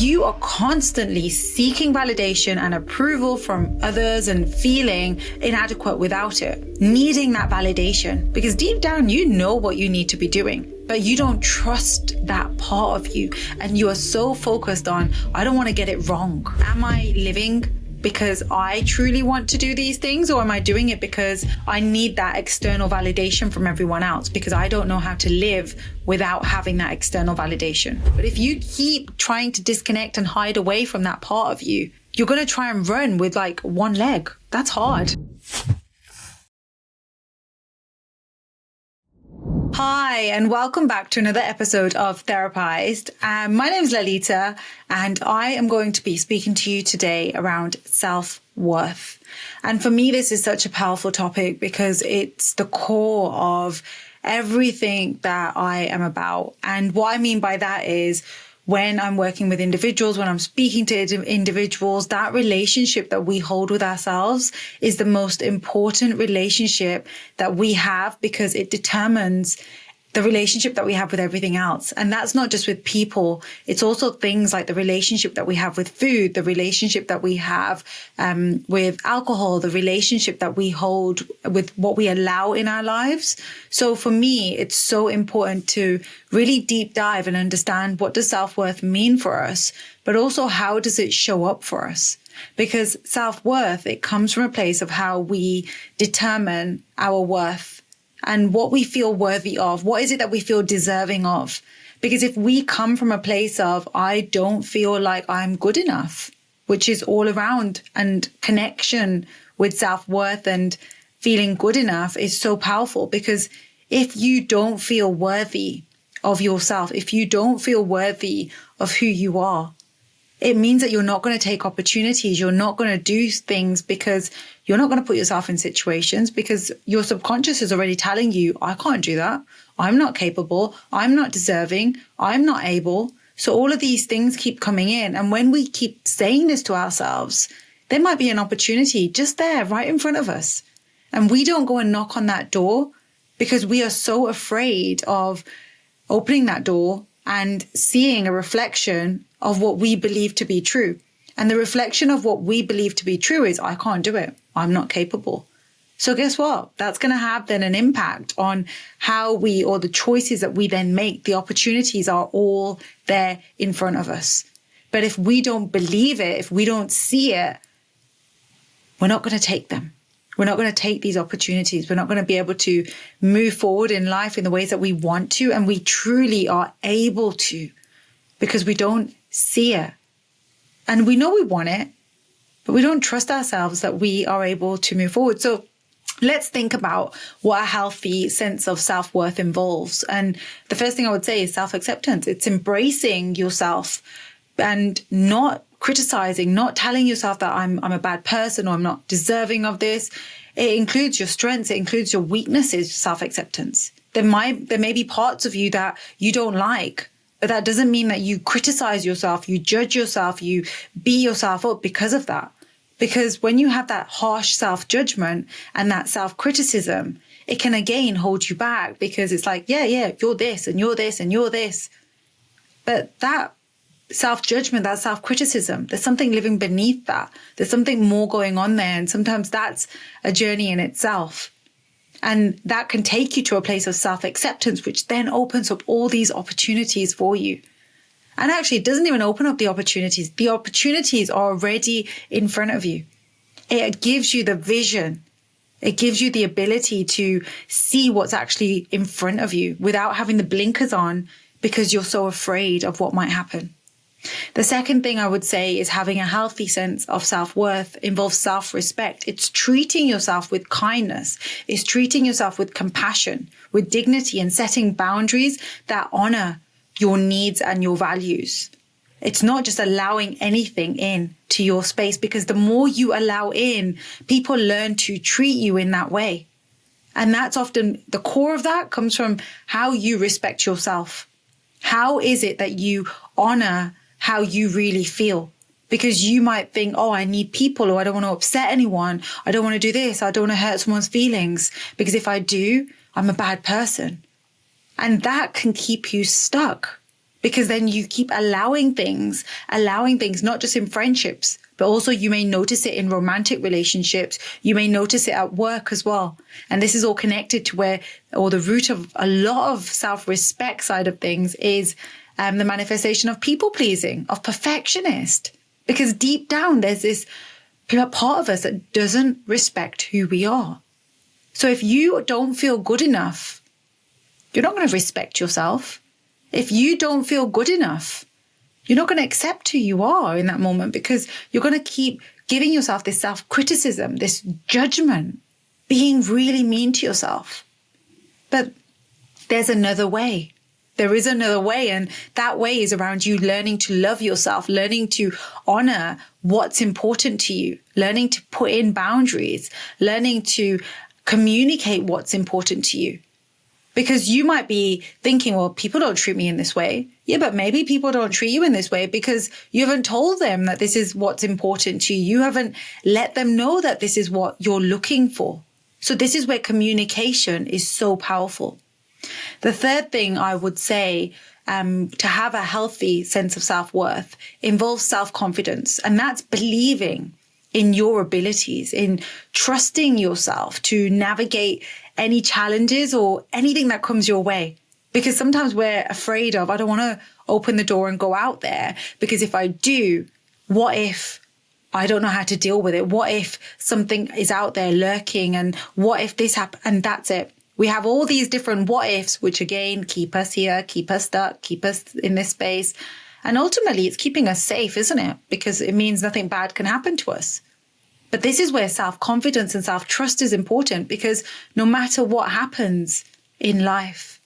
you are constantly seeking validation and approval from others and feeling inadequate without it, needing that validation, because deep down, you know what you need to be doing, but you don't trust that part of you. And you are so focused on, I don't want to get it wrong. Am I living because I truly want to do these things, or am I doing it because I need that external validation from everyone else, because I don't know how to live without having that external validation? But if you keep trying to disconnect and hide away from that part of you, you're going to try and run with like one leg. That's hard. Hi, and welcome back to another episode of Therapized. My name is Lalitaa, and I am going to be speaking to you today around self-worth. And for me, this is such a powerful topic because it's the core of everything that I am about. And what I mean by that is, when I'm working with individuals, when I'm speaking to individuals, that relationship that we hold with ourselves is the most important relationship that we have, because it determines the relationship that we have with everything else. And that's not just with people. It's also things like the relationship that we have with food, the relationship that we have with alcohol, the relationship that we hold with what we allow in our lives. So for me, it's so important to really deep dive and understand, what does self-worth mean for us, but also how does it show up for us? Because self-worth, it comes from a place of how we determine our worth and what we feel worthy of. What is it that we feel deserving of? Because if we come from a place of, I don't feel like I'm good enough, which is all around, and connection with self-worth and feeling good enough is so powerful. Because if you don't feel worthy of yourself, if you don't feel worthy of who you are, it means that you're not going to take opportunities. You're not going to do things, because you're not going to put yourself in situations, because your subconscious is already telling you, I can't do that. I'm not capable. I'm not deserving. I'm not able. So all of these things keep coming in. And when we keep saying this to ourselves, there might be an opportunity just there, right in front of us. And we don't go and knock on that door because we are so afraid of opening that door and seeing a reflection of what we believe to be true. And the reflection of what we believe to be true is, I can't do it. I'm not capable. So guess what? That's going to have then an impact on how we, or the choices that we then make. The opportunities are all there in front of us. But if we don't believe it, if we don't see it, we're not going to take them. We're not going to take these opportunities. We're not going to be able to move forward in life in the ways that we want to, and we truly are able to, because we don't see it. And we know we want it, but we don't trust ourselves that we are able to move forward. So let's think about what a healthy sense of self-worth involves. And the first thing I would say is self-acceptance. It's embracing yourself and not criticizing, not telling yourself that I'm a bad person, or I'm not deserving of this. It includes your strengths. It includes your weaknesses, self-acceptance. There may be parts of you that you don't like, but that doesn't mean that you criticize yourself, you judge yourself, you beat yourself up because of that. Because when you have that harsh self-judgment and that self-criticism, it can again hold you back, because it's like, yeah, you're this and you're this and you're this. But that self-judgment, that self-criticism, there's something living beneath that. There's something more going on there. And sometimes that's a journey in itself. And that can take you to a place of self-acceptance, which then opens up all these opportunities for you. And actually, it doesn't even open up the opportunities. The opportunities are already in front of you. It gives you the vision. It gives you the ability to see what's actually in front of you without having the blinkers on, because you're so afraid of what might happen. The second thing I would say is having a healthy sense of self-worth involves self-respect. It's treating yourself with kindness. It's treating yourself with compassion, with dignity, and setting boundaries that honor your needs and your values. It's not just allowing anything in to your space, because the more you allow in, people learn to treat you in that way. And that's often the core of that comes from how you respect yourself. How is it that you honor how you really feel? Because you might think, oh, I need people, or I don't want to upset anyone. I don't want to do this. I don't want to hurt someone's feelings, because if I do, I'm a bad person. And that can keep you stuck, because then you keep allowing things, not just in friendships, but also you may notice it in romantic relationships. You may notice it at work as well. And this is all connected to the root of a lot of self-respect side of things is the manifestation of people pleasing, of perfectionist, because deep down there's this part of us that doesn't respect who we are. So if you don't feel good enough, you're not going to respect yourself. If you don't feel good enough, you're not going to accept who you are in that moment, because you're going to keep giving yourself this self-criticism, this judgment, being really mean to yourself. But there's another way. There is another way. And that way is around you learning to love yourself, learning to honor what's important to you, learning to put in boundaries, learning to communicate what's important to you. Because you might be thinking, well, people don't treat me in this way. Yeah, but maybe people don't treat you in this way because you haven't told them that this is what's important to you. You haven't let them know that this is what you're looking for. So this is where communication is so powerful. The third thing I would say to have a healthy sense of self-worth involves self-confidence. And that's believing in your abilities, in trusting yourself to navigate any challenges or anything that comes your way. Because sometimes we're afraid of, I don't want to open the door and go out there, because if I do, what if I don't know how to deal with it? What if something is out there lurking? And what if this happens? And that's it. We have all these different what ifs, which again, keep us here, keep us stuck, keep us in this space. And ultimately it's keeping us safe, isn't it? Because it means nothing bad can happen to us. But this is where self-confidence and self-trust is important, because no matter what happens in life,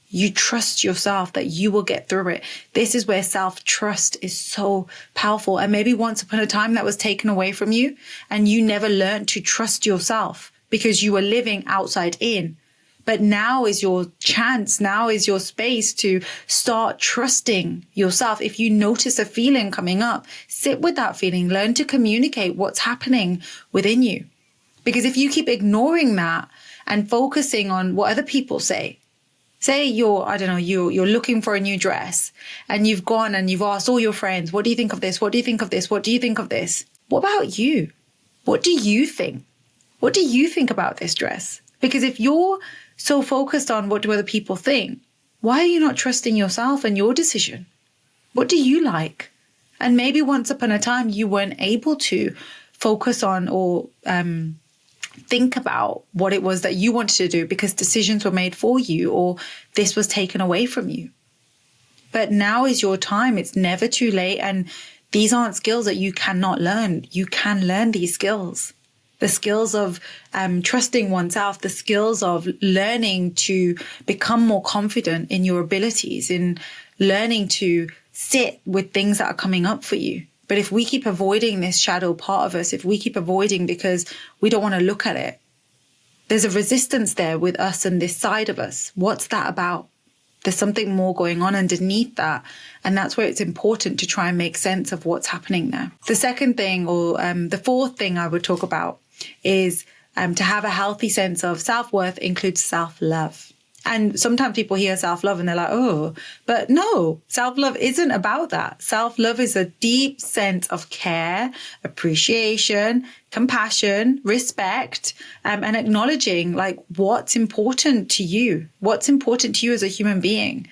you trust yourself that you will get through it. This is where self-trust is so powerful. And maybe once upon a time that was taken away from you and you never learned to trust yourself because you were living outside in. But now is your chance. Now is your space to start trusting yourself. If you notice a feeling coming up, sit with that feeling, learn to communicate what's happening within you. Because if you keep ignoring that and focusing on what other people say you're looking for a new dress and you've gone and you've asked all your friends, what do you think of this? What do you think of this? What do you think of this? What about you? What do you think? What do you think about this dress? Because if you're so focused on what do other people think, why are you not trusting yourself and your decision? What do you like? And maybe once upon a time you weren't able to focus on or think about what it was that you wanted to do because decisions were made for you or this was taken away from you. But now is your time. It's never too late. And these aren't skills that you cannot learn. You can learn these skills. The skills of trusting oneself, the skills of learning to become more confident in your abilities, in learning to sit with things that are coming up for you. But if we keep avoiding this shadow part of us, if we keep avoiding because we don't want to look at it, there's a resistance there with us and this side of us. What's that about? There's something more going on underneath that. And that's where it's important to try and make sense of what's happening there. The second thing, or the fourth thing I would talk about is to have a healthy sense of self-worth includes self-love. And sometimes people hear self-love and they're like, oh, but no, self-love isn't about that. Self-love is a deep sense of care, appreciation, compassion, respect, and acknowledging like what's important to you as a human being.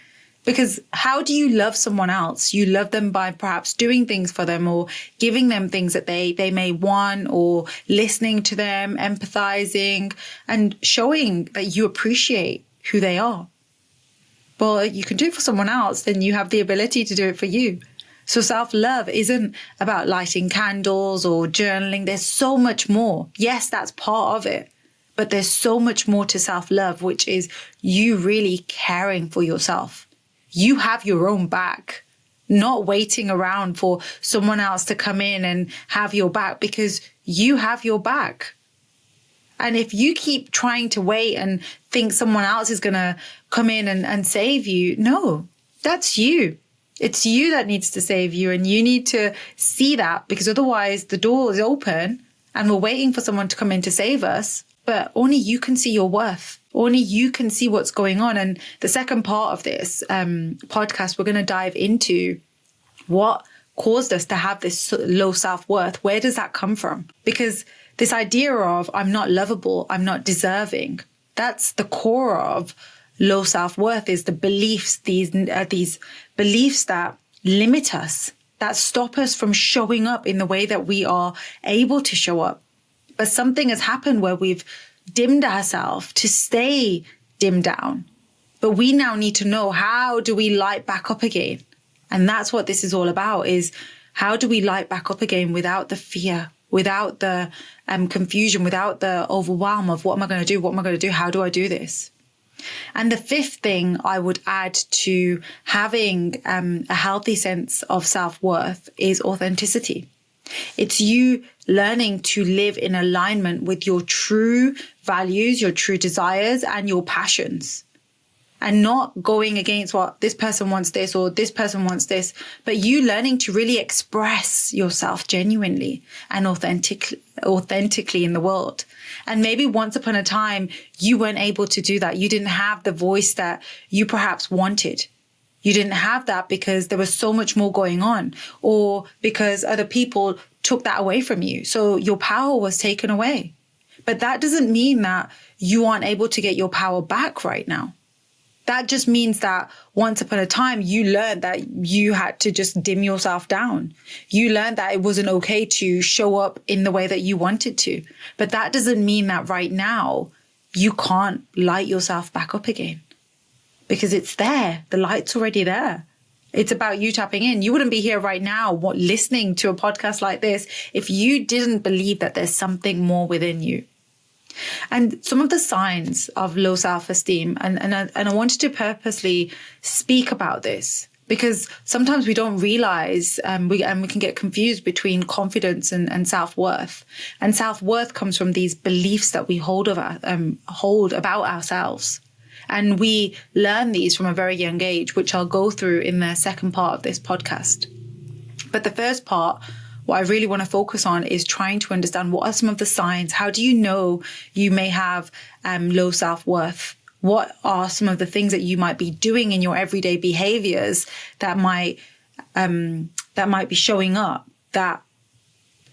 Because how do you love someone else? You love them by perhaps doing things for them or giving them things that they may want, or listening to them, empathizing and showing that you appreciate who they are. But you can do it for someone else, then you have the ability to do it for you. So self-love isn't about lighting candles or journaling. There's so much more. Yes, that's part of it. But there's so much more to self-love, which is you really caring for yourself. You have your own back, not waiting around for someone else to come in and have your back, because you have your back. And if you keep trying to wait and think someone else is going to come in and save you, no, that's you. It's you that needs to save you. And you need to see that, because otherwise the door is open and we're waiting for someone to come in to save us. But only you can see your worth. Only you can see what's going on. And the second part of this podcast, we're going to dive into what caused us to have this low self-worth. Where does that come from? Because this idea of I'm not lovable, I'm not deserving, that's the core of low self-worth, is the beliefs, these beliefs that limit us, that stop us from showing up in the way that we are able to show up. But something has happened where we've dimmed ourselves to stay dimmed down. But we now need to know, how do we light back up again? And that's what this is all about, is how do we light back up again without the fear, without the confusion, without the overwhelm of what am I going to do? What am I going to do? How do I do this? And the fifth thing I would add to having a healthy sense of self-worth is authenticity. It's you learning to live in alignment with your true values, your true desires, and your passions, and not going against what this person wants this or this person wants this, but you learning to really express yourself genuinely and authentically in the world. And maybe once upon a time, you weren't able to do that. You didn't have the voice that you perhaps wanted. You didn't have that because there was so much more going on, or because other people took that away from you. So your power was taken away. But that doesn't mean that you aren't able to get your power back right now. That just means that once upon a time, you learned that you had to just dim yourself down. You learned that it wasn't okay to show up in the way that you wanted to. But that doesn't mean that right now you can't light yourself back up again, because it's there. The light's already there. It's about you tapping in. You wouldn't be here right now listening to a podcast like this if you didn't believe that there's something more within you. And some of the signs of low self-esteem, and I wanted to purposely speak about this because sometimes we don't realize we can get confused between confidence and self-worth. And self-worth comes from these beliefs that we hold about ourselves. And we learn these from a very young age, which I'll go through in the second part of this podcast. But the first part, what I really want to focus on is trying to understand what are some of the signs. How do you know you may have low self-worth? What are some of the things that you might be doing in your everyday behaviors that might be showing up that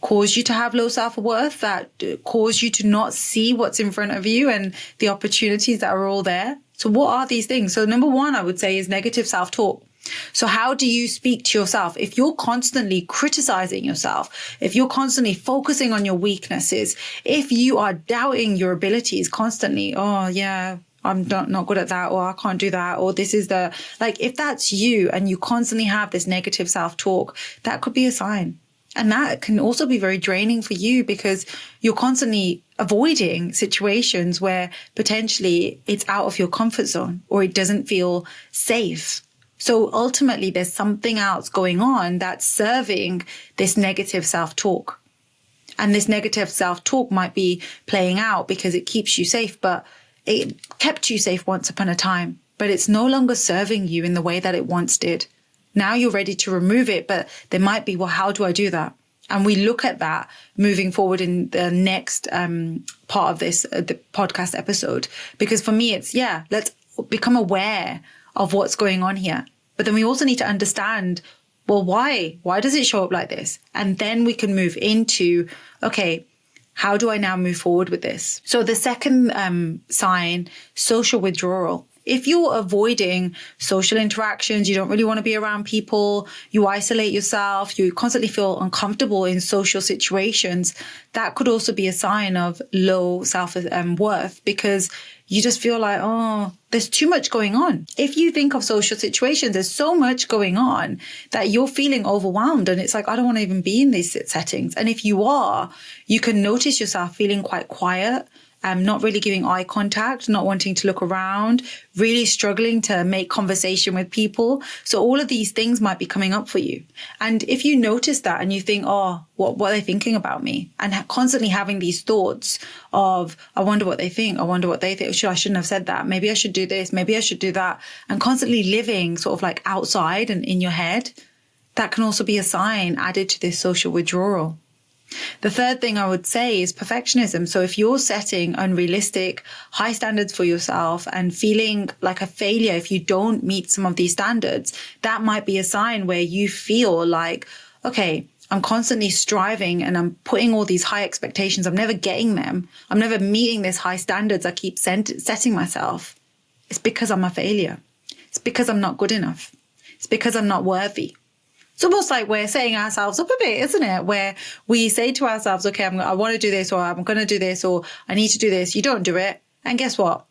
cause you to have low self-worth, that cause you to not see what's in front of you and the opportunities that are all there? So what are these things? So number one, I would say, is negative self-talk. So how do you speak to yourself? If you're constantly criticizing yourself, if you're constantly focusing on your weaknesses, if you are doubting your abilities constantly, oh yeah, I'm not good at that, or I can't do that, or this is if that's you and you constantly have this negative self-talk, that could be a sign. And that can also be very draining for you because you're constantly avoiding situations where potentially it's out of your comfort zone or it doesn't feel safe. So ultimately, there's something else going on that's serving this negative self-talk. And this negative self-talk might be playing out because it keeps you safe, but it kept you safe once upon a time, but it's no longer serving you in the way that it once did. Now you're ready to remove it, but there might be, well, how do I do that? And we look at that moving forward in the next part of this, the podcast episode, because for me, it's, let's become aware of what's going on here. But then we also need to understand, well, why? Why does it show up like this? And then we can move into, okay, how do I now move forward with this? So the second sign, social withdrawal. If you're avoiding social interactions, you don't really want to be around people, you isolate yourself, you constantly feel uncomfortable in social situations, that could also be a sign of low self-worth because you just feel like, oh, there's too much going on. If you think of social situations, there's so much going on that you're feeling overwhelmed and it's like, I don't want to even be in these settings. And if you are, you can notice yourself feeling quite quiet, not really giving eye contact, not wanting to look around, really struggling to make conversation with people. So all of these things might be coming up for you. And if you notice that and you think, oh, what are they thinking about me? And constantly having these thoughts of, I wonder what they think. I wonder what they think. I shouldn't have said that. Maybe I should do this. Maybe I should do that. And constantly living sort of like outside and in your head, that can also be a sign added to this social withdrawal. The third thing I would say is perfectionism. So if you're setting unrealistic, high standards for yourself and feeling like a failure if you don't meet some of these standards, that might be a sign where you feel like, okay, I'm constantly striving and I'm putting all these high expectations. I'm never getting them. I'm never meeting these high standards I keep setting myself. It's because I'm a failure. It's because I'm not good enough. It's because I'm not worthy. It's almost like we're setting ourselves up a bit, isn't it? Where we say to ourselves, okay, I want to do this, or I'm going to do this, or I need to do this. You don't do it. And guess what?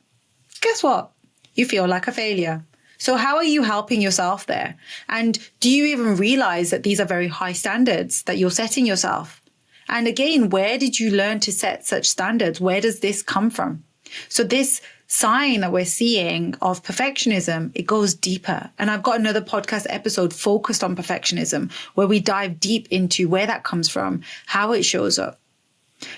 You feel like a failure. So how are you helping yourself there? And do you even realize that these are very high standards that you're setting yourself? And again, where did you learn to set such standards? Where does this come from? So this sign that we're seeing of perfectionism, it goes deeper. And I've got another podcast episode focused on perfectionism where we dive deep into where that comes from, how it shows up.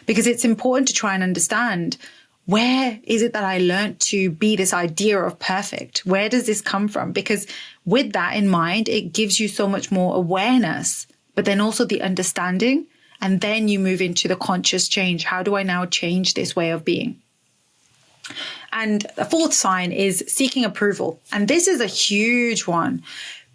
Because it's important to try and understand, where is it that I learned to be this idea of perfect? Where does this come from? Because with that in mind, it gives you so much more awareness, but then also the understanding. And then you move into the conscious change. How do I now change this way of being? And the fourth sign is seeking approval. And this is a huge one.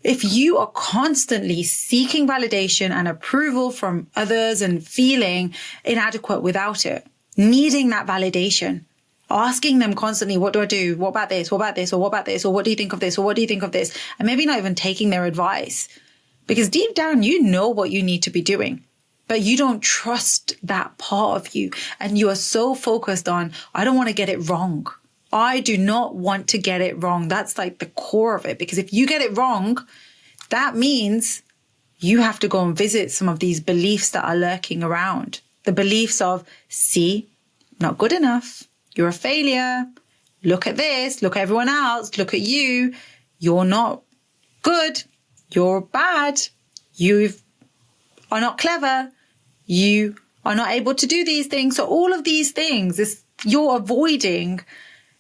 If you are constantly seeking validation and approval from others and feeling inadequate without it, needing that validation, asking them constantly, what do I do? What about this? What about this? Or what about this? Or what do you think of this? Or what do you think of this? And maybe not even taking their advice. Because deep down, you know what you need to be doing. But you don't trust that part of you. And you are so focused on, I don't want to get it wrong. I do not want to get it wrong. That's like the core of it. Because if you get it wrong, that means you have to go and visit some of these beliefs that are lurking around. The beliefs of, see, not good enough. You're a failure. Look at this. Look at everyone else. Look at you. You're not good. You're bad. You are not clever. You are not able to do these things. So all of these things, you're avoiding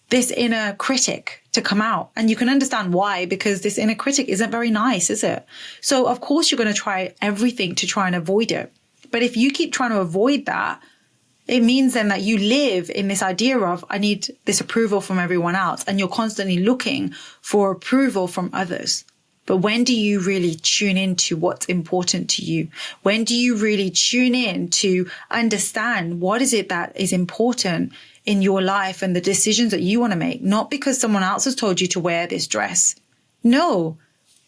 this inner critic to come out. And you can understand why, because this inner critic isn't very nice, is it? So of course you're going to try everything to try and avoid it. But if you keep trying to avoid that, it means then that you live in this idea of, I need this approval from everyone else. And you're constantly looking for approval from others. But when do you really tune into what's important to you? When do you really tune in to understand what is it that is important in your life and the decisions that you want to make? Not because someone else has told you to wear this dress. No.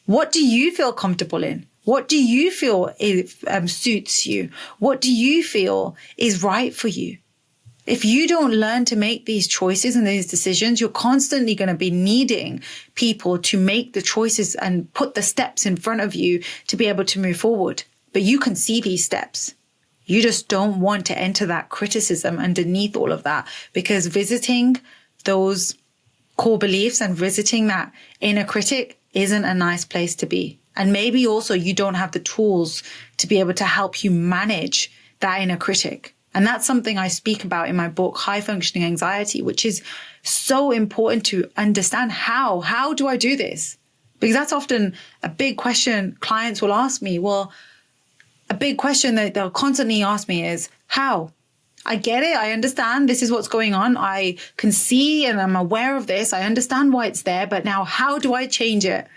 What do you feel comfortable in? What do you feel suits you? What do you feel is right for you? If you don't learn to make these choices and these decisions, you're constantly going to be needing people to make the choices and put the steps in front of you to be able to move forward. But you can see these steps. You just don't want to enter that criticism underneath all of that, because visiting those core beliefs and visiting that inner critic isn't a nice place to be. And maybe also you don't have the tools to be able to help you manage that inner critic. And that's something I speak about in my book, High Functioning Anxiety, which is so important to understand. How do I do this? Because that's often a big question clients will ask me. Well, a big question that they'll constantly ask me is, how? I get it. I understand this is what's going on. I can see and I'm aware of this. I understand why it's there. But now how do I change it?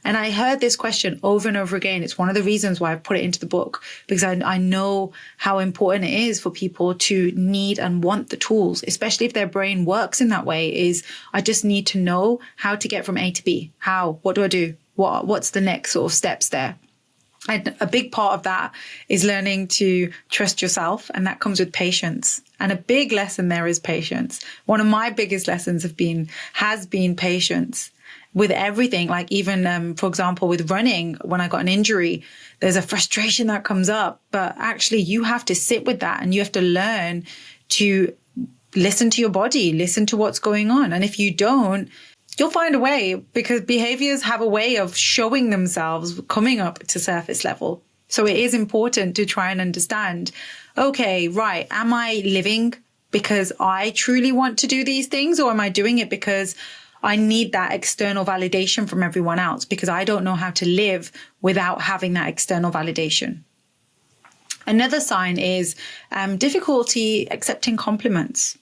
And I heard this question over and over again. It's one of the reasons why I put it into the book, because I know how important it is for people to need and want the tools, especially if their brain works in that way. Is I just need to know how to get from A to B. How? What do I do? What's the next sort of steps there? And a big part of that is learning to trust yourself. And that comes with patience. And a big lesson there is patience. One of my biggest lessons has been patience. With everything, like even, for example, with running, when I got an injury, there's a frustration that comes up. But actually, you have to sit with that and you have to learn to listen to your body, listen to what's going on. And if you don't, you'll find a way, because behaviors have a way of showing themselves coming up to surface level. So it is important to try and understand, okay, right, am I living because I truly want to do these things, or am I doing it because I need that external validation from everyone else, because I don't know how to live without having that external validation? Another sign is difficulty accepting compliments.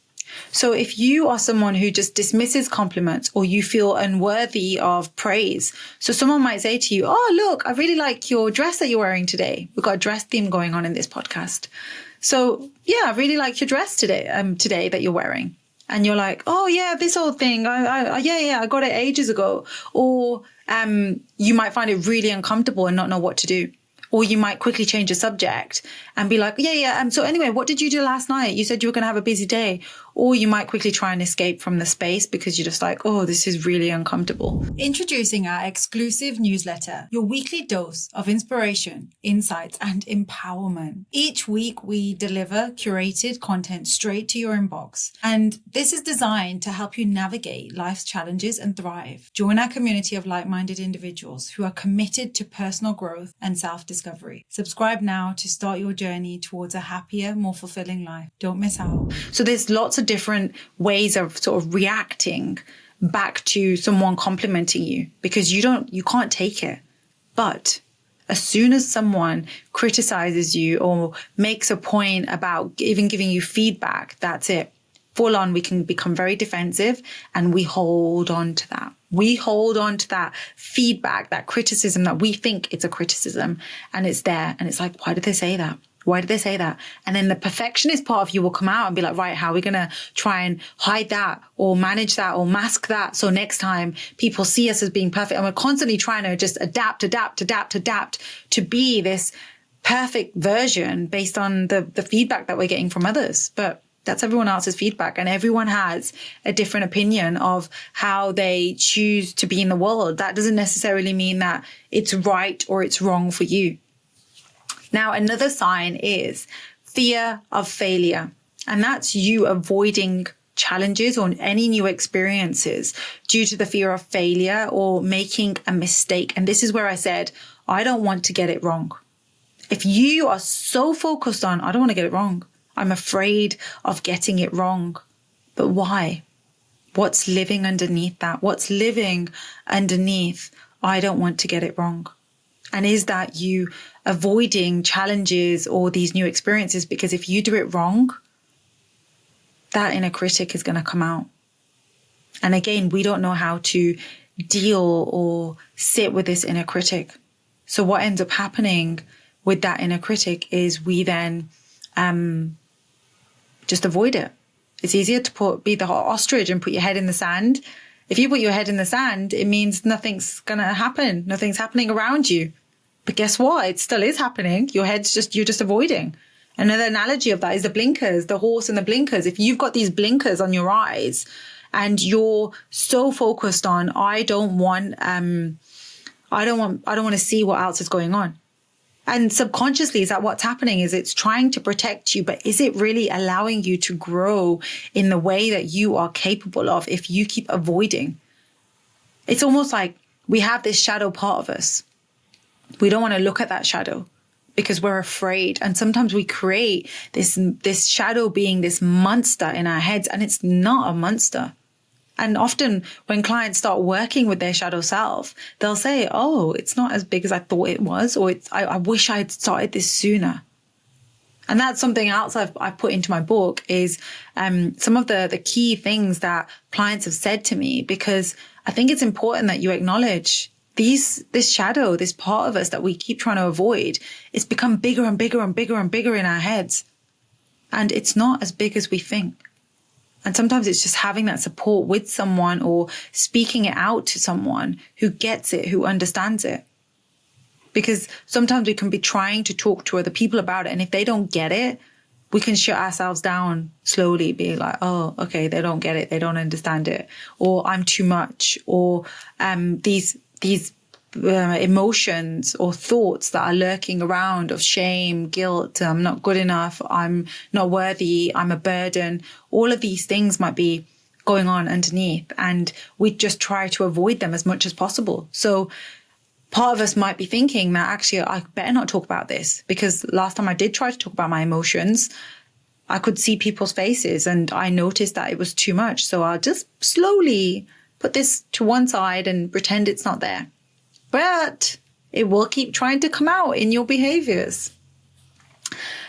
So if you are someone who just dismisses compliments or you feel unworthy of praise, so someone might say to you, oh, look, I really like your dress that you're wearing today. We've got a dress theme going on in this podcast. So yeah, I really like your dress today that you're wearing. And you're like, oh yeah, this old thing. I got it ages ago. Or you might find it really uncomfortable and not know what to do. Or you might quickly change the subject and be like, so anyway, what did you do last night? You said you were going to have a busy day. Or you might quickly try and escape from the space because you're just like, oh, this is really uncomfortable. Introducing our exclusive newsletter, your weekly dose of inspiration, insights, and empowerment. Each week, we deliver curated content straight to your inbox. And this is designed to help you navigate life's challenges and thrive. Join our community of like-minded individuals who are committed to personal growth and self-discovery. Subscribe now to start your journey towards a happier, more fulfilling life. Don't miss out. So there's lots of different ways of sort of reacting back to someone complimenting you because you can't take it. But as soon as someone criticizes you or makes a point about even giving you feedback, that's it. Full on, we can become very defensive and we hold on to that. We hold on to that feedback, that criticism that we think it's a criticism and it's there. And it's like, why did they say that? Why did they say that? And then the perfectionist part of you will come out and be like, right, how are we going to try and hide that or manage that or mask that? So next time people see us as being perfect, and we're constantly trying to just adapt to be this perfect version based on the feedback that we're getting from others. But that's everyone else's feedback, and everyone has a different opinion of how they choose to be in the world. That doesn't necessarily mean that it's right or it's wrong for you. Now, another sign is fear of failure, and that's you avoiding challenges or any new experiences due to the fear of failure or making a mistake. And this is where I said, I don't want to get it wrong. If you are so focused on, I don't want to get it wrong, I'm afraid of getting it wrong. But why? What's living underneath that? What's living underneath, I don't want to get it wrong? And is that you avoiding challenges or these new experiences? Because if you do it wrong, that inner critic is going to come out. And again, we don't know how to deal or sit with this inner critic. So what ends up happening with that inner critic is we then just avoid it. It's easier to be the ostrich and put your head in the sand. If you put your head in the sand, it means nothing's going to happen. Nothing's happening around you. But guess what? It still is happening. You're just avoiding. Another analogy of that is the blinkers, the horse and the blinkers. If you've got these blinkers on your eyes and you're so focused on, I don't want to see what else is going on. And subconsciously, is that what's happening? Is it's trying to protect you, but is it really allowing you to grow in the way that you are capable of if you keep avoiding? It's almost like we have this shadow part of us. We don't want to look at that shadow because we're afraid. And sometimes we create this shadow being this monster in our heads, and it's not a monster. And often when clients start working with their shadow self, they'll say, oh, it's not as big as I thought it was, or I wish I had started this sooner. And that's something else I've put into my book is some of the key things that clients have said to me, because I think it's important that you acknowledge this shadow, this part of us that we keep trying to avoid, it's become bigger and bigger and bigger and bigger in our heads. And it's not as big as we think. And sometimes it's just having that support with someone or speaking it out to someone who gets it, who understands it. Because sometimes we can be trying to talk to other people about it. And if they don't get it, we can shut ourselves down slowly, be like, oh, okay, they don't get it. They don't understand it. Or I'm too much. Or these emotions or thoughts that are lurking around of shame, guilt, I'm not good enough, I'm not worthy, I'm a burden. All of these things might be going on underneath, and we just try to avoid them as much as possible. So part of us might be thinking that actually I better not talk about this, because last time I did try to talk about my emotions, I could see people's faces and I noticed that it was too much. So I'll just slowly put this to one side and pretend it's not there. But it will keep trying to come out in your behaviors.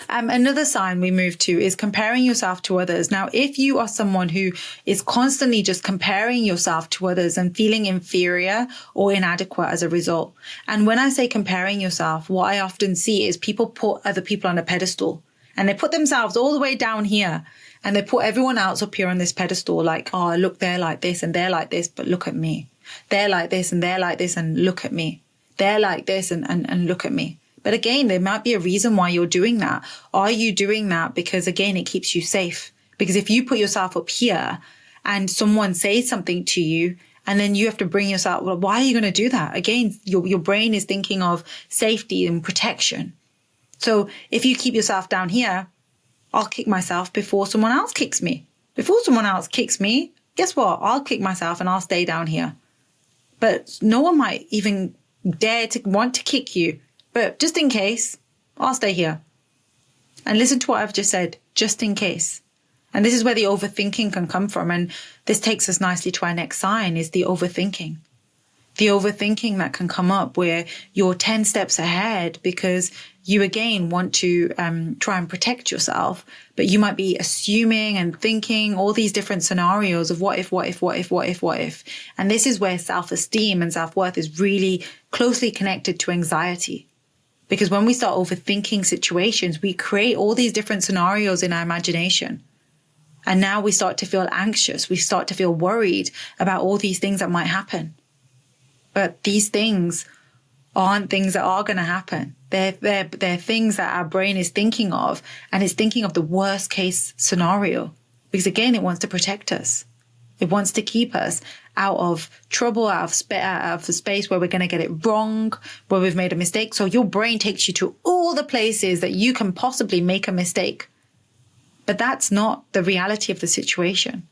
Another sign we move to is comparing yourself to others. Now, if you are someone who is constantly just comparing yourself to others and feeling inferior or inadequate as a result, and when I say comparing yourself, what I often see is people put other people on a pedestal and they put themselves all the way down here and they put everyone else up here on this pedestal like, oh, look, they're like this and they're like this, but look at me. They're like this and they're like this and look at me. They're like this and look at me. But again, there might be a reason why you're doing that. Are you doing that because, again, it keeps you safe? Because if you put yourself up here and someone says something to you and then you have to bring yourself, well, why are you going to do that? Again, your brain is thinking of safety and protection. So if you keep yourself down here, I'll kick myself before someone else kicks me. Before someone else kicks me, guess what? I'll kick myself and I'll stay down here. But no one might even dare to want to kick you. But just in case, I'll stay here. And listen to what I've just said, just in case. And this is where the overthinking can come from. And this takes us nicely to our next sign is the overthinking. The overthinking that can come up where you're 10 steps ahead because you, again, want to try and protect yourself. But you might be assuming and thinking all these different scenarios of what if. And this is where self-esteem and self-worth is really closely connected to anxiety. Because when we start overthinking situations, we create all these different scenarios in our imagination. And now we start to feel anxious. We start to feel worried about all these things that might happen. But these things aren't things that are going to happen. They're things that our brain is thinking of, and it's thinking of the worst case scenario. Because again, it wants to protect us. It wants to keep us out of trouble, out of the space where we're going to get it wrong, where we've made a mistake. So your brain takes you to all the places that you can possibly make a mistake. But that's not the reality of the situation.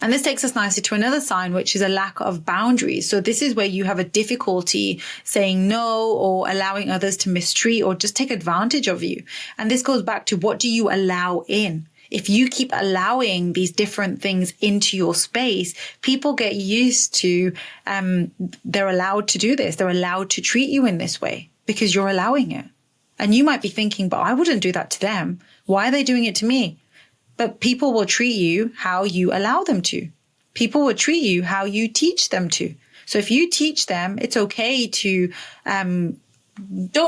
And this takes us nicely to another sign, which is a lack of boundaries. So this is where you have a difficulty saying no or allowing others to mistreat or just take advantage of you. And this goes back to, what do you allow in? If you keep allowing these different things into your space, people get used to, they're allowed to do this. They're allowed to treat you in this way because you're allowing it. And you might be thinking, but I wouldn't do that to them. Why are they doing it to me? But people will treat you how you allow them to. People will treat you how you teach them to. So if you teach them, it's okay to, don't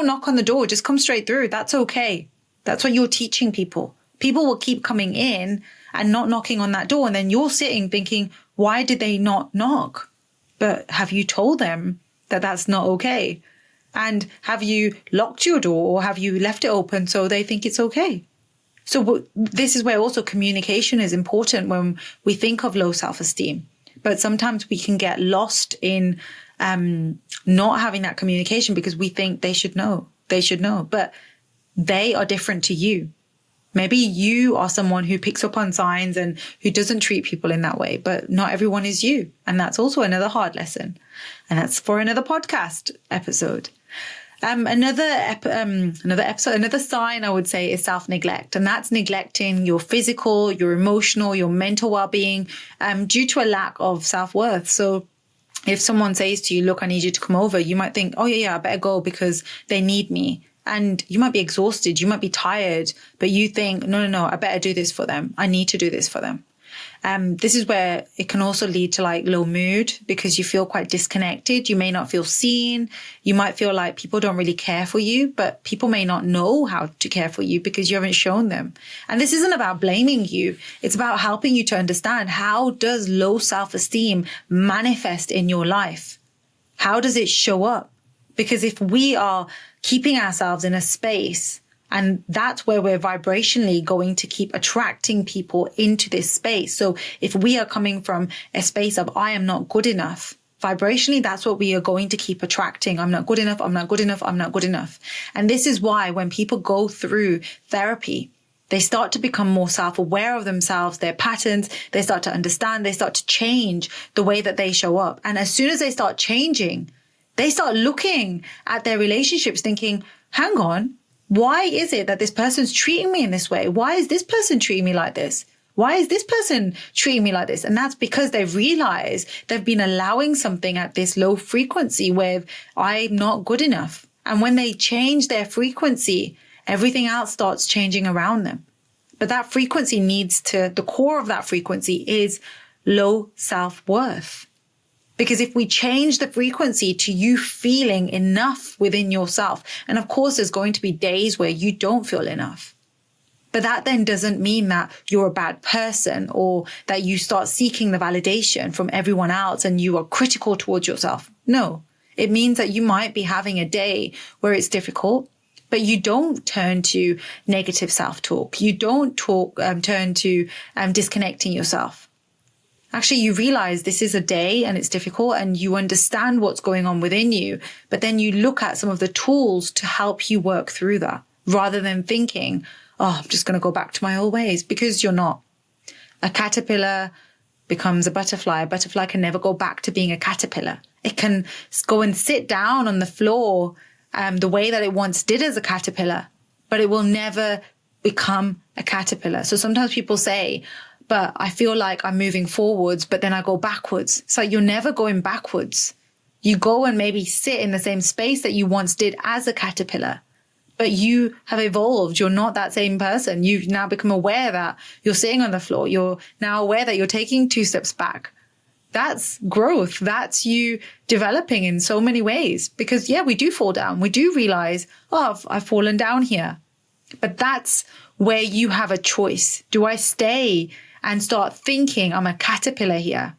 knock on the door, just come straight through. That's okay. That's what you're teaching people. People will keep coming in and not knocking on that door. And then you're sitting thinking, why did they not knock? But have you told them that that's not okay? And have you locked your door or have you left it open so they think it's okay? So this is where also communication is important when we think of low self-esteem. But sometimes we can get lost in not having that communication because we think they should know. But they are different to you. Maybe you are someone who picks up on signs and who doesn't treat people in that way, but not everyone is you. And that's also another hard lesson. And that's for another podcast episode. Another sign I would say is self-neglect, and that's neglecting your physical, your emotional, your mental well-being due to a lack of self-worth. So if someone says to you, look, I need you to come over, you might think, oh yeah, I better go because they need me. And you might be exhausted, you might be tired, but you think, no, I better do this for them. I need to do this for them. This is where it can also lead to like low mood because you feel quite disconnected. You may not feel seen. You might feel like people don't really care for you, but people may not know how to care for you because you haven't shown them. And this isn't about blaming you. It's about helping you to understand, how does low self-esteem manifest in your life? How does it show up? Because if we are keeping ourselves in a space, and that's where we're vibrationally going to keep attracting people into this space. So if we are coming from a space of, I am not good enough, vibrationally, that's what we are going to keep attracting. I'm not good enough. I'm not good enough. I'm not good enough. And this is why when people go through therapy, they start to become more self-aware of themselves, their patterns. They start to understand. They start to change the way that they show up. And as soon as they start changing, they start looking at their relationships thinking, hang on, why is it that this person's treating me in this way? Why is this person treating me like this? Why is this person treating me like this? And that's because they've realized they've been allowing something at this low frequency where I'm not good enough. And when they change their frequency everything else starts changing around them. But that frequency the core of that frequency is low self-worth. Because if we change the frequency to you feeling enough within yourself, and of course, there's going to be days where you don't feel enough. But that then doesn't mean that you're a bad person or that you start seeking the validation from everyone else and you are critical towards yourself. No, it means that you might be having a day where it's difficult, but you don't turn to negative self-talk. You don't turn to disconnecting yourself. Actually, you realize this is a day and it's difficult and you understand what's going on within you, but then you look at some of the tools to help you work through that rather than thinking, oh, I'm just going to go back to my old ways, because you're not. A caterpillar becomes a butterfly. A butterfly can never go back to being a caterpillar. It can go and sit down on the floor the way that it once did as a caterpillar, but it will never become a caterpillar. So sometimes people say, but I feel like I'm moving forwards, but then I go backwards. So you're never going backwards. You go and maybe sit in the same space that you once did as a caterpillar, but you have evolved. You're not that same person. You've now become aware that you're sitting on the floor. You're now aware that you're taking 2 steps back. That's growth. That's you developing in so many ways. Because yeah, we do fall down. We do realize, oh, I've fallen down here. But that's where you have a choice. Do I stay and start thinking I'm a caterpillar here?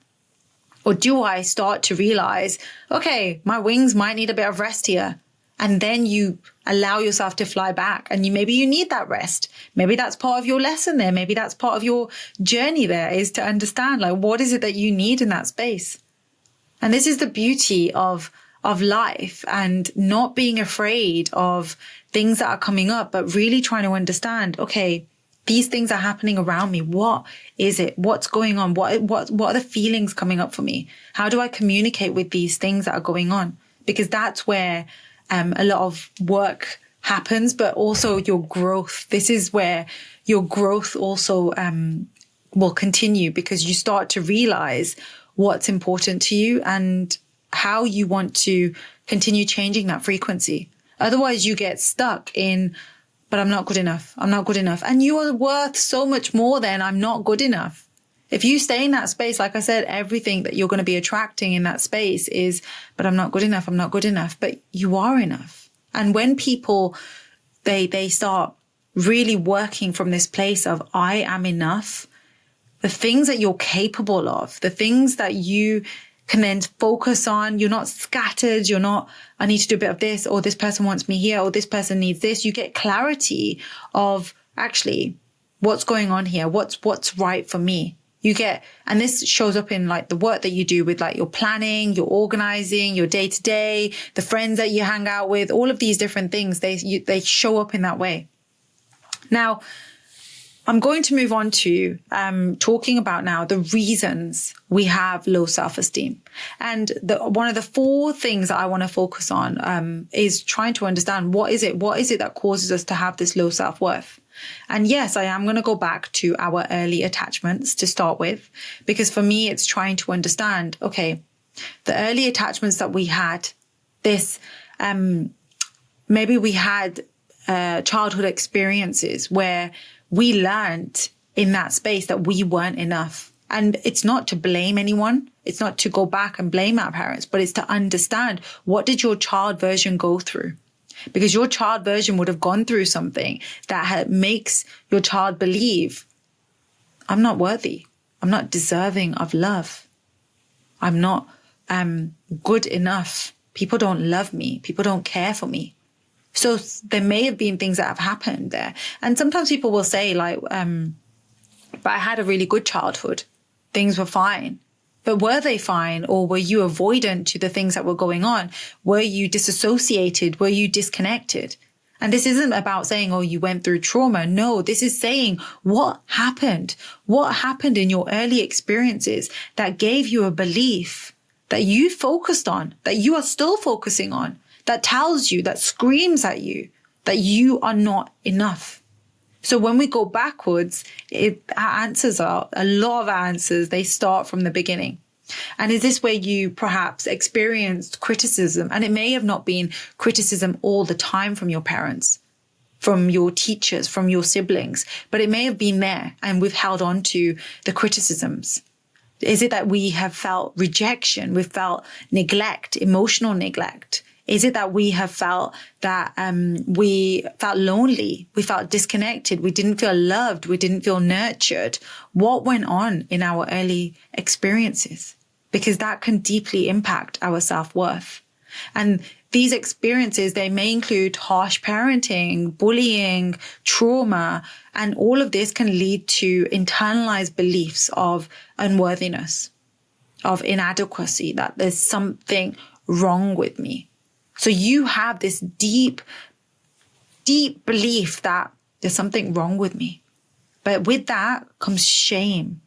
Or do I start to realize, okay, my wings might need a bit of rest here. And then you allow yourself to fly back. And maybe you need that rest. Maybe that's part of your lesson there. Maybe that's part of your journey there, is to understand, like, what is it that you need in that space? And this is the beauty of life, and not being afraid of things that are coming up, but really trying to understand, okay, these things are happening around me. What is it? What's going on? What are the feelings coming up for me? How do I communicate with these things that are going on? Because that's where a lot of work happens, but also your growth. This is where your growth also will continue, because you start to realize what's important to you and how you want to continue changing that frequency. Otherwise, you get stuck in, but I'm not good enough. I'm not good enough. And you are worth so much more than I'm not good enough. If you stay in that space, like I said, everything that you're going to be attracting in that space is, but I'm not good enough. I'm not good enough. But you are enough. And when people, they start really working from this place of, I am enough, the things that you're capable of, the things that you can then focus on, you're not scattered. You're not, I need to do a bit of this, or this person wants me here, or this person needs this. You get clarity of actually what's going on here. What's right for me. You get, and this shows up in like the work that you do with like your planning, your organizing, your day to day, the friends that you hang out with, all of these different things, they show up in that way. Now, I'm going to move on to talking about now the reasons we have low self-esteem. And one of the 4 things that I want to focus on is trying to understand what is it that causes us to have this low self-worth. And yes, I am going to go back to our early attachments to start with, because for me, it's trying to understand, okay, the early attachments that we had, this, maybe we had childhood experiences where we learned in that space that we weren't enough. And it's not to blame anyone. It's not to go back and blame our parents, but it's to understand, what did your child version go through? Because your child version would have gone through something that makes your child believe, I'm not worthy. I'm not deserving of love. I'm not good enough. People don't love me. People don't care for me. So there may have been things that have happened there. And sometimes people will say like, but I had a really good childhood. Things were fine. But were they fine, or were you avoidant to the things that were going on? Were you disassociated? Were you disconnected? And this isn't about saying, oh, you went through trauma. No, this is saying what happened? What happened in your early experiences that gave you a belief that you focused on, that you are still focusing on, that tells you, that screams at you that you are not enough. So when we go backwards, a lot of our answers, they start from the beginning. And is this where you perhaps experienced criticism? And it may have not been criticism all the time from your parents, from your teachers, from your siblings, but it may have been there and we've held on to the criticisms. Is it that we have felt rejection? We've felt neglect, emotional neglect. Is it that we have felt that we felt lonely? We felt disconnected. We didn't feel loved. We didn't feel nurtured. What went on in our early experiences? Because that can deeply impact our self-worth. And these experiences, they may include harsh parenting, bullying, trauma, and all of this can lead to internalized beliefs of unworthiness, of inadequacy, that there's something wrong with me. So you have this deep, deep belief that there's something wrong with me. But with that comes shame.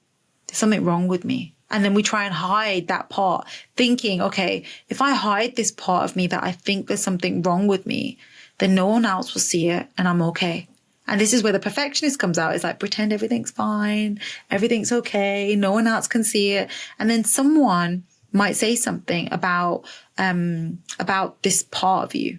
There's something wrong with me. And then we try and hide that part, thinking, okay, if I hide this part of me that I think there's something wrong with me, then no one else will see it and I'm okay. And this is where the perfectionist comes out. It's like, pretend everything's fine, everything's okay, no one else can see it. And then someone might say something about this part of you.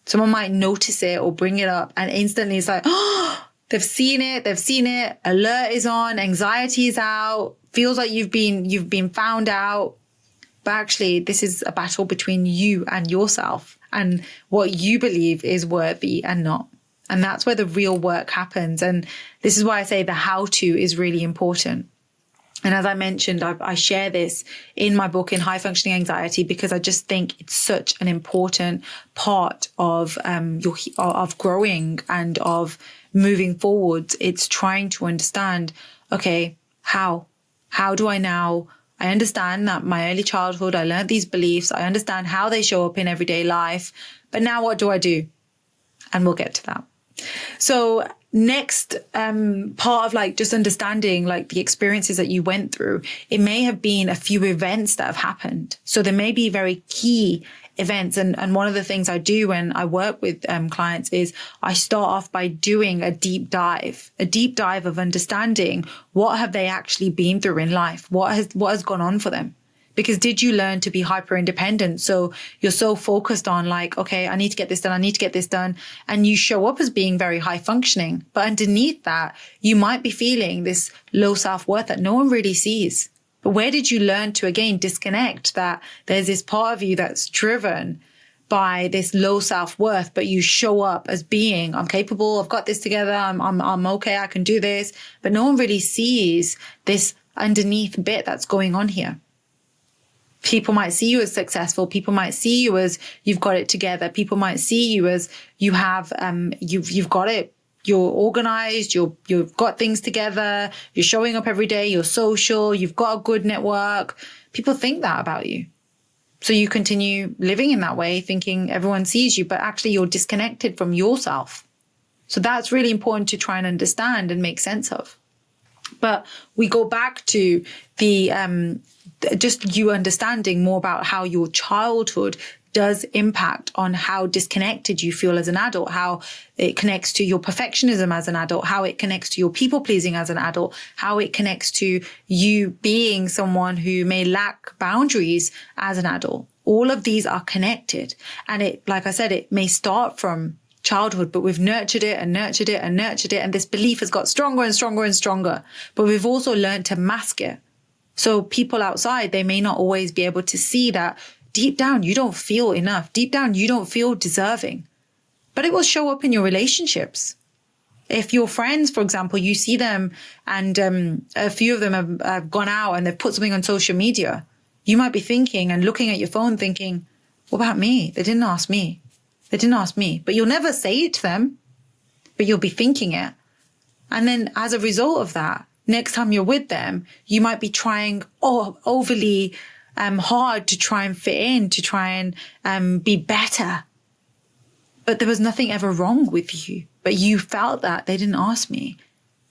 Someone might notice it or bring it up and instantly it's like, oh, they've seen it, alert is on, anxiety is out, feels like you've been found out. But actually, this is a battle between you and yourself and what you believe is worthy and not. And that's where the real work happens. And this is why I say the how-to is really important. And as I mentioned, I share this in my book, In High Functioning Anxiety, because I just think it's such an important part of of growing and of moving forward. It's trying to understand, okay, how do I now? I understand that my early childhood, I learned these beliefs. I understand how they show up in everyday life. But now what do I do? And we'll get to that. So next part of like just understanding like the experiences that you went through, it may have been a few events that have happened. So there may be very key events. And one of the things I do when I work with clients is I start off by doing a deep dive of understanding what have they actually been through in life? What has gone on for them? Because did you learn to be hyper independent? So you're so focused on like, okay, I need to get this done. And you show up as being very high functioning. But underneath that, you might be feeling this low self-worth that no one really sees. But where did you learn to, again, disconnect that there's this part of you that's driven by this low self-worth, but you show up as being, I'm capable, I've got this together, I'm okay, I can do this. But no one really sees this underneath bit that's going on here. People might see you as successful. People might see you as you've got it together. People might see you as you have, you've got it. You're organized. You've got things together. You're showing up every day. You're social. You've got a good network. People think that about you. So you continue living in that way, thinking everyone sees you, but actually you're disconnected from yourself. So that's really important to try and understand and make sense of. But we go back to the, just you understanding more about how your childhood does impact on how disconnected you feel as an adult, how it connects to your perfectionism as an adult, how it connects to your people pleasing as an adult, how it connects to you being someone who may lack boundaries as an adult. All of these are connected. And it, like I said, it may start from childhood, but we've nurtured it and nurtured it and nurtured it. And this belief has got stronger and stronger and stronger, but we've also learned to mask it. So people outside, they may not always be able to see that deep down, you don't feel enough. Deep down, you don't feel deserving, but it will show up in your relationships. If your friends, for example, you see them and a few of them have gone out and they've put something on social media, you might be thinking and looking at your phone thinking, what about me? They didn't ask me. They didn't ask me. But you'll never say it to them, but you'll be thinking it. And then as a result of that, next time you're with them, you might be trying overly hard to try and fit in, to try and be better. But there was nothing ever wrong with you. But you felt that they didn't ask me.